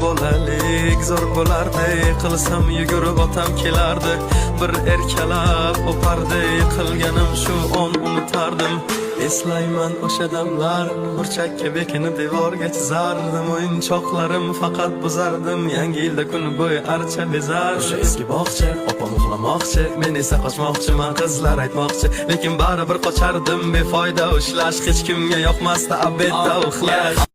bolalik zo'r bo'lardi, qilsam yugurib otam kelardi, bir erkalab o'pardi, qilganim shu on unutardim. Eslayman o'sha damlar, burchakka bekinib devorga chizardim, o'yinchoqlarim faqat buzardim, yangi yilda kun bo'yi archa bezar. O'sha eski bog'cha, opam uxlamoqchi, men esa qochmoqchiman, qizlar aytmoqchi, lekin baribir qochardim, befoyda ushlash, hech kimga yoqmasdi abedda uxlash.